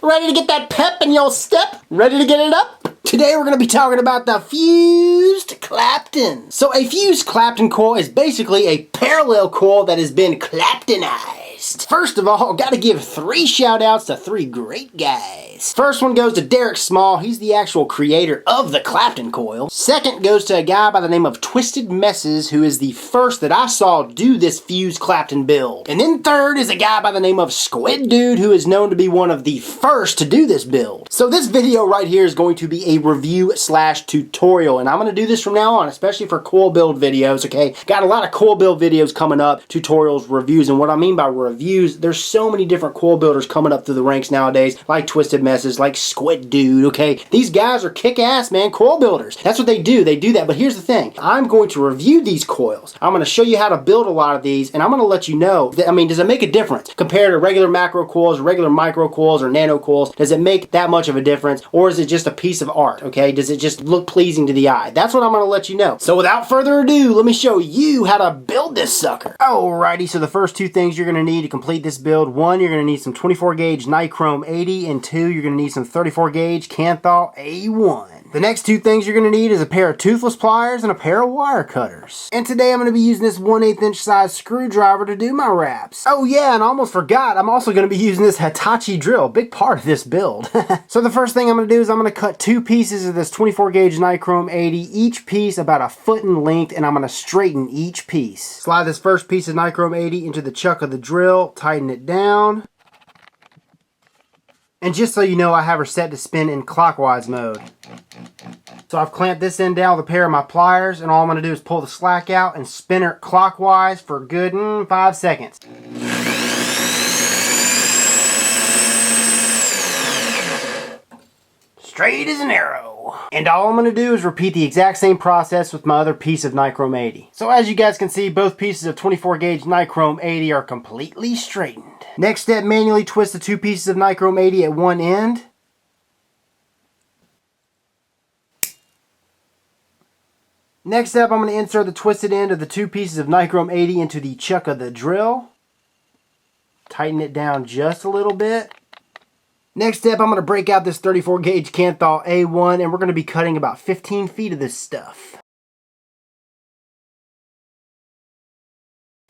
Ready to get that pep in your step? Ready to get it up? Today we're going to be talking about the fused Clapton. So a fused Clapton coil is basically a parallel coil that has been Claptonized. First of all, got to give 3 shout outs to 3 great guys. First one goes to Derek Small. He's the actual creator of the Clapton coil. Second goes to a guy by the name of Twisted Messes, who is the first that I saw do this fused Clapton build. And then third is a guy by the name of Squid Dude, who is known to be one of the first to do this build. So this video right here is going to be a review slash tutorial, and I'm going to do this from now on, especially for coil build videos, okay? Got a lot of coil build videos coming up, tutorials, reviews, and what I mean by reviews, there's so many different coil builders coming up through the ranks nowadays, like Twisted Messes, like Squid Dude, okay? These guys are kick-ass, man, coil builders. That's what they do that, but here's the thing. I'm going to review these coils. I'm going to show you how to build a lot of these, and I'm going to let you know, that, I mean, does it make a difference compared to regular macro coils, regular micro coils, or nano coils? Does it make that much of a difference, or is it just a piece of art, okay? Does it just look pleasing to the eye? That's what I'm going to let you know. So without further ado, let me show you how to build this sucker. Alrighty, so the first 2 things you're going to need to complete this build: 1, you're going to need some 24 gauge nichrome 80, and 2, you're going to need some 34 gauge Kanthal A1. The next 2 things you're going to need is a pair of toothless pliers and a pair of wire cutters. And today I'm going to be using this 1/8 inch size screwdriver to do my wraps. Oh yeah, and I almost forgot, I'm also going to be using this Hitachi drill, big part of this build. So the first thing I'm going to do is I'm going to cut 2 pieces of this 24 gauge nichrome 80, each piece about a foot in length, and I'm going to straighten each piece. Slide this first piece of nichrome 80 into the chuck of the drill, tighten it down. And just so you know, I have her set to spin in clockwise mode. So I've clamped this end down with a pair of my pliers, and all I'm going to do is pull the slack out and spin her clockwise for a good 5 seconds. Straight as an arrow. And all I'm going to do is repeat the exact same process with my other piece of nichrome 80. So as you guys can see, both pieces of 24 gauge nichrome 80 are completely straightened. Next step, manually twist the 2 pieces of nichrome 80 at one end. Next step, I'm going to insert the twisted end of the 2 pieces of nichrome 80 into the chuck of the drill. Tighten it down just a little bit. Next step, I'm going to break out this 34 gauge Kanthal A1, and we're going to be cutting about 15 feet of this stuff.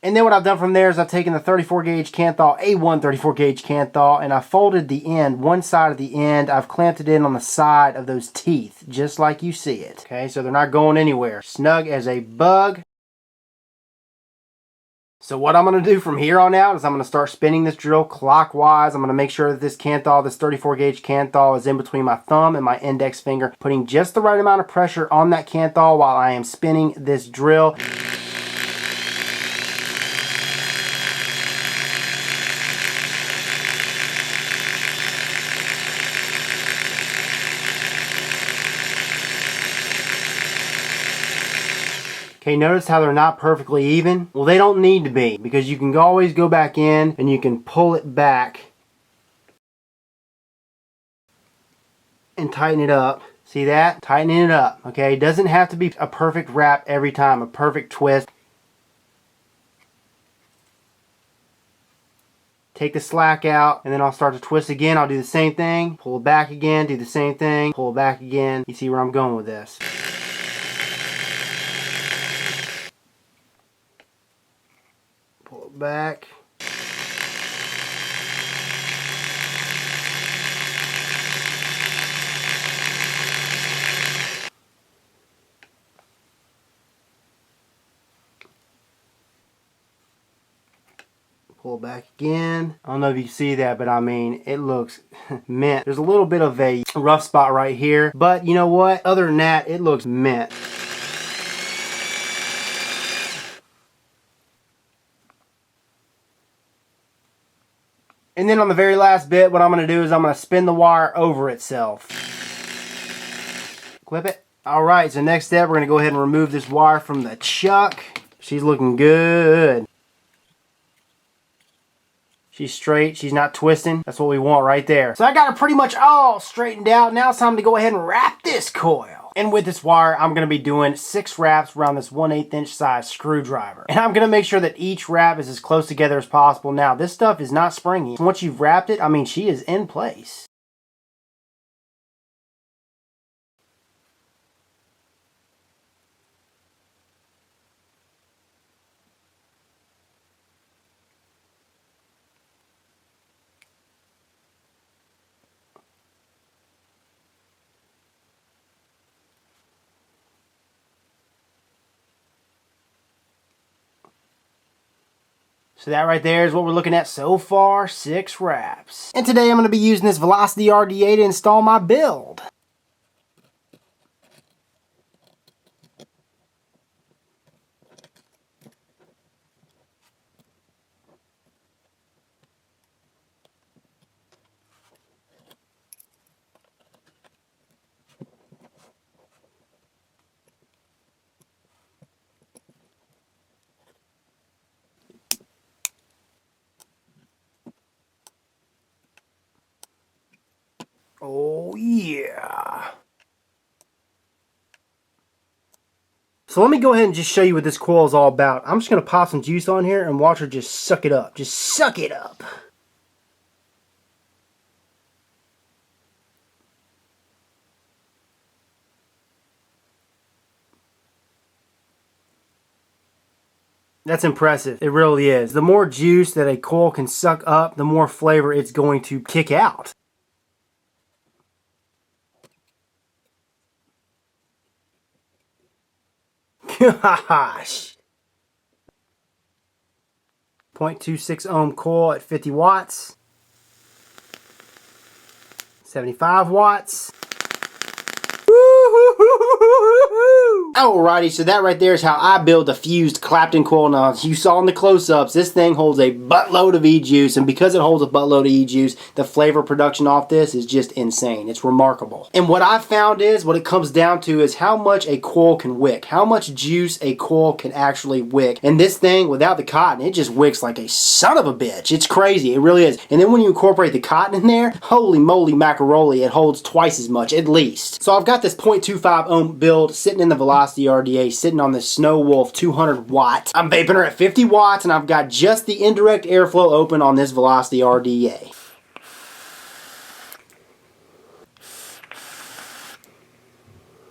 And then what I've done from there is I've taken the 34 gauge Kanthal A1 34 gauge Kanthal, and I folded the end, one side of the end. I've clamped it in on the side of those teeth, just like you see it. Okay, so they're not going anywhere. Snug as a bug. So what I'm going to do from here on out is I'm going to start spinning this drill clockwise. I'm going to make sure that this Kanthal, this 34 gauge Kanthal, is in between my thumb and my index finger, putting just the right amount of pressure on that Kanthal while I am spinning this drill. Okay, notice how they're not perfectly even? Well, they don't need to be, because you can always go back in and you can pull it back and tighten it up. See that? Tightening it up, okay? It doesn't have to be a perfect wrap every time, a perfect twist. Take the slack out, and then I'll start to twist again. I'll do the same thing, pull it back again, do the same thing, pull it back again. You see where I'm going with this. Pull it back. Pull it back again. I don't know if you see that, but I mean, it looks mint. There's a little bit of a rough spot right here, but you know what? Other than that, it looks mint. And then on the very last bit, what I'm going to do is I'm going to spin the wire over itself. Clip it. Alright, so next step, we're going to go ahead and remove this wire from the chuck. She's looking good. She's straight. She's not twisting. That's what we want right there. So I got her pretty much all straightened out. Now it's time to go ahead and wrap this coil. And with this wire, I'm going to be doing 6 wraps around this 1/8 inch size screwdriver. And I'm going to make sure that each wrap is as close together as possible. Now, this stuff is not springy. Once you've wrapped it, I mean, she is in place. So that right there is what we're looking at so far, 6 wraps. And today I'm going to be using this Velocity RDA to install my build. Oh yeah. So let me go ahead and just show you what this coil is all about. I'm just going to pop some juice on here and watch her just suck it up. Just suck it up. That's impressive. It really is. The more juice that a coil can suck up, the more flavor it's going to kick out. Gosh. 0.26 ohm coil at 50 watts. 75 watts. Alrighty, so that right there is how I build a fused Clapton coil. Now, as you saw in the close-ups, this thing holds a buttload of Ejuice, and because it holds a buttload of Ejuice, the flavor production off this is just insane. It's remarkable. And what I've found is, what it comes down to is how much a coil can wick, how much juice a coil can actually wick. And this thing, without the cotton, it just wicks like a son of a bitch. It's crazy, it really is. And then when you incorporate the cotton in there, holy moly macaroni, it holds twice as much, at least. So I've got this 0.25 ohm build sitting in the Velocity RDA, sitting on this Snow Wolf 200 watt. I'm vaping her at 50 watts, and I've got just the indirect airflow open on this Velocity RDA.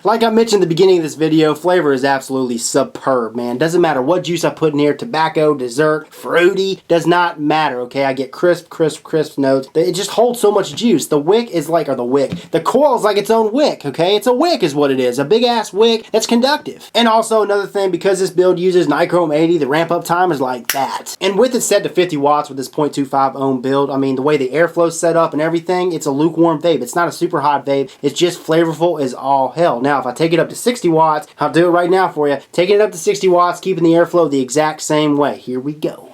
Like I mentioned at the beginning of this video, flavor is absolutely superb, man. Doesn't matter what juice I put in here, tobacco, dessert, fruity, does not matter, okay? I get crisp, crisp, crisp notes. It just holds so much juice. The wick is like, or the wick, the coil is like its own wick, okay? It's a wick is what it is, a big ass wick that's conductive. And also another thing, because this build uses nichrome 80, the ramp up time is like that. And with it set to 50 watts with this 0.25 ohm build, I mean, the way the airflow's set up and everything, it's a lukewarm vape. It's not a super hot vape. It's just flavorful as all hell. Now, if I take it up to 60 watts, I'll do it right now for you. Taking it up to 60 watts, keeping the airflow the exact same way. Here we go.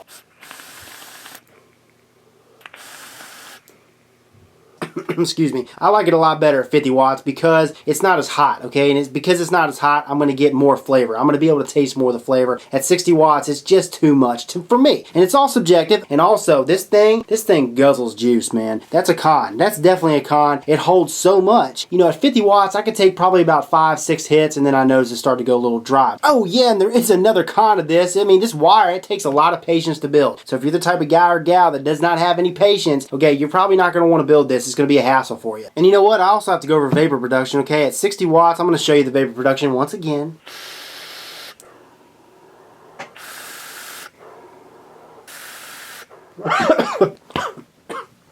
Excuse me. I like it a lot better at 50 watts because it's not as hot, okay? And it's because it's not as hot, I'm going to get more flavor. I'm going to be able to taste more of the flavor. At 60 watts, it's just too much for me. And it's all subjective. And also, this thing guzzles juice, man. That's a con. That's definitely a con. It holds so much. You know, at 50 watts, I could take probably about 5-6 hits, and then I notice it start to go a little dry. Oh, yeah, and there is another con of this. I mean, this wire, it takes a lot of patience to build. So if you're the type of guy or gal that does not have any patience, okay, you're probably not going to want to build this. It's going to be a hassle for you. And you know what? I also have to go over vapor production, okay? At 60 watts, I'm going to show you the vapor production once again.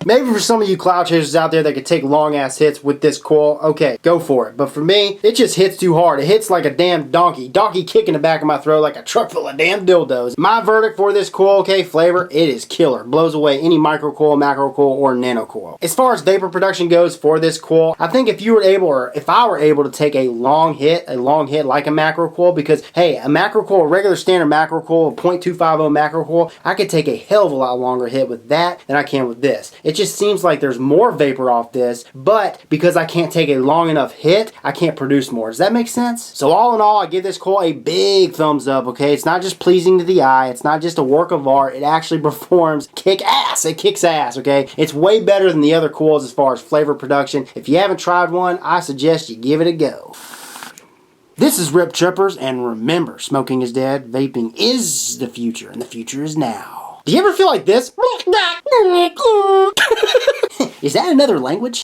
Maybe for some of you cloud chasers out there that could take long ass hits with this coil, okay, go for it. But for me, it just hits too hard. It hits like a damn donkey. Donkey kick in the back of my throat like a truck full of damn dildos. My verdict for this coil, okay, flavor, it is killer. Blows away any micro coil, macro coil, or nano coil. As far as vapor production goes for this coil, I think if you were able, or if I were able to take a long hit like a macro coil, because hey, a macro coil, a regular standard macro coil, a 0.250 macro coil, I could take a hell of a lot longer hit with that than I can with this. It just seems like there's more vapor off this, but because I can't take a long enough hit, I can't produce more. Does that make sense? So all in all, I give this coil a big thumbs up, okay? It's not just pleasing to the eye. It's not just a work of art. It actually performs kick ass. It kicks ass, okay? It's way better than the other coils as far as flavor production. If you haven't tried one, I suggest you give it a go. This is Rip Trippers, and remember, smoking is dead, vaping is the future, and the future is now. Do you ever feel like this? Is that another language?